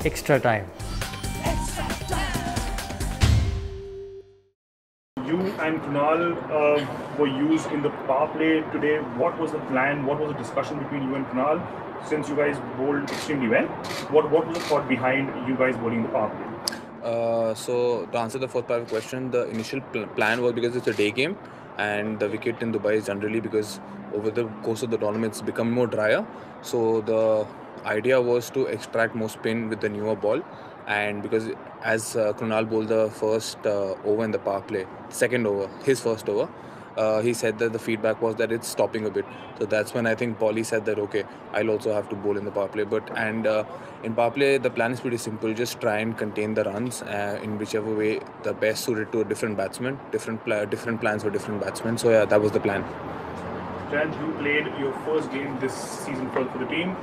extra time. You and Kunal were used in the power play today. What was the plan? What was the discussion between you and Kunal? Since you guys bowled extremely well, what was the thought behind you guys bowling the power play? So to answer the first part of the question, the initial plan was because it's a day game and the wicket in Dubai is generally, because over the course of the tournament it's become more drier. So the idea was to extract more spin with the newer ball, and because as Krunal bowled the first over in the power play, second over, his first over, he said that the feedback was that it's stopping a bit. So that's when I think Paulie said that okay, I'll also have to bowl in the power play. In power play, the plan is pretty simple. Just try and contain the runs in whichever way the best suited to a different batsman. Different plans for different batsmen. So yeah, that was the plan. Jayant, you played your first game this season for the team.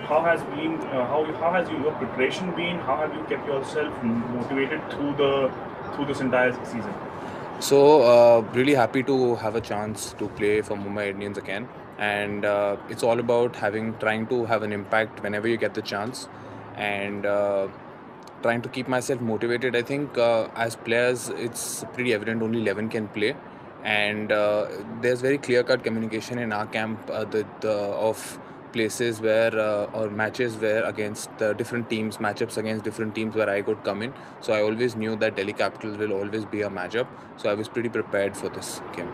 How has been how has your preparation been? How have you kept yourself motivated through this entire season? So really happy to have a chance to play for Mumbai Indians again, and it's all about trying to have an impact whenever you get the chance, and trying to keep myself motivated. I think as players, it's pretty evident only 11 can play, and there's very clear-cut communication in our camp of places where or matches where against different teams, matchups against different teams where I could come in. So I always knew that Delhi Capitals will always be a matchup. So I was pretty prepared for this game.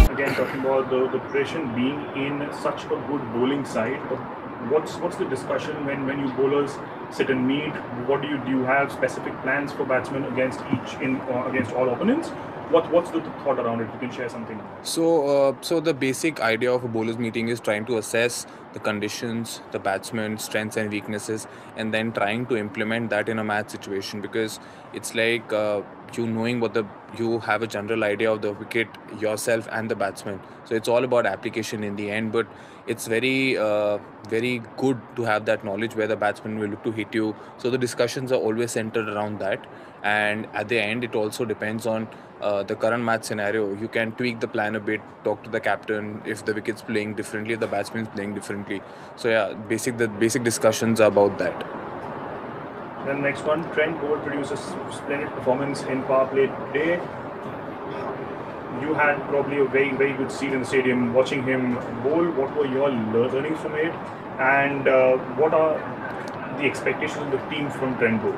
Again, talking about the preparation, being in such a good bowling side, what's the discussion when you bowlers sit and meet? What do you have specific plans for batsmen against against all opponents? What's the thought around it? You can share something. So the basic idea of a bowlers meeting is trying to assess the conditions, the batsman's strengths and weaknesses, and then trying to implement that in a match situation, because it's like you have a general idea of the wicket, yourself and the batsman. So it's all about application in the end, but it's very good to have that knowledge where the batsman will look to hit you. So the discussions are always centered around that, and at the end it also depends on the current match scenario. You can tweak the plan a bit, talk to the captain if the wicket's playing differently, if the batsman's playing differently. So yeah, the basic discussions are about that. Then next one, Trent Boult produces splendid performance in power play today. You had probably a very, very good seat in the stadium watching him bowl. What were your learnings from it, and what are the expectations of the team from Trent Boult?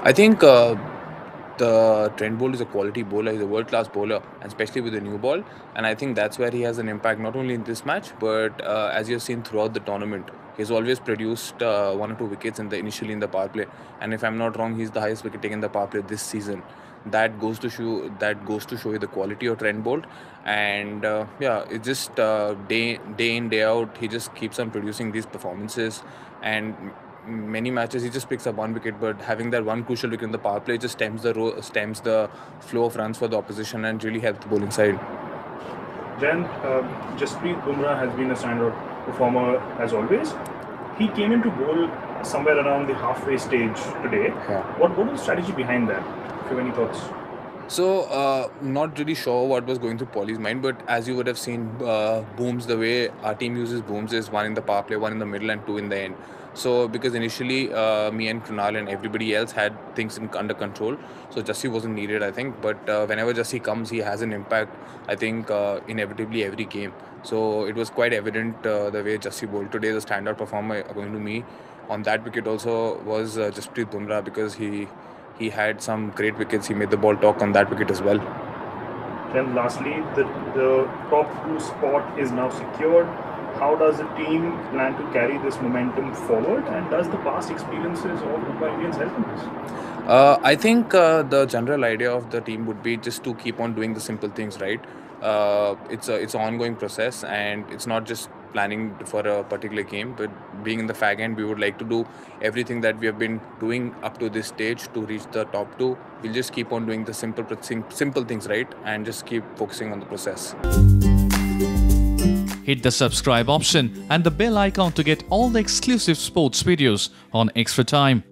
I think the Trent Boult is a quality bowler. He's a world-class bowler, and especially with the new ball. And I think that's where he has an impact, not only in this match, but as you've seen throughout the tournament. He's always produced 1 or 2 wickets initially in the power play. And if I'm not wrong, he's the highest wicket taker in the power play this season. That goes to show you the quality of Trent Boult. And yeah, it's just day in, day out, he just keeps on producing these performances. And many matches he just picks up 1 wicket, but having that 1 crucial wicket in the power play just stems the flow of runs for the opposition and really helps the bowling side. Then Jasprit Bumrah has been a standout performer as always. He came in to bowl somewhere around the halfway stage today. Yeah. What was the strategy behind that? If you have any thoughts. So, not really sure what was going through Paulie's mind, but as you would have seen, booms, the way our team uses booms is 1 in the power play, 1 in the middle and 2 in the end. So because initially me and Krunal and everybody else had things under control, so Jassi wasn't needed, I think. But whenever Jassi comes, he has an impact, I think, inevitably every game. So it was quite evident the way Jassi bowled today. The standout performer, according to me, on that wicket also was Jasprit Bumrah, because he had some great wickets. He made the ball talk on that wicket as well. Then lastly, the top 2 spot is now secured. How does the team plan to carry this momentum forward, and does the past experiences of Mumbai Indians help in this? I think the general idea of the team would be just to keep on doing the simple things, right? It's an ongoing process, and it's not just planning for a particular game, but being in the fag end, we would like to do everything that we have been doing up to this stage to reach the top 2. We'll just keep on doing the simple things, right? And just keep focusing on the process. Hit the subscribe option and the bell icon to get all the exclusive sports videos on Extra Time.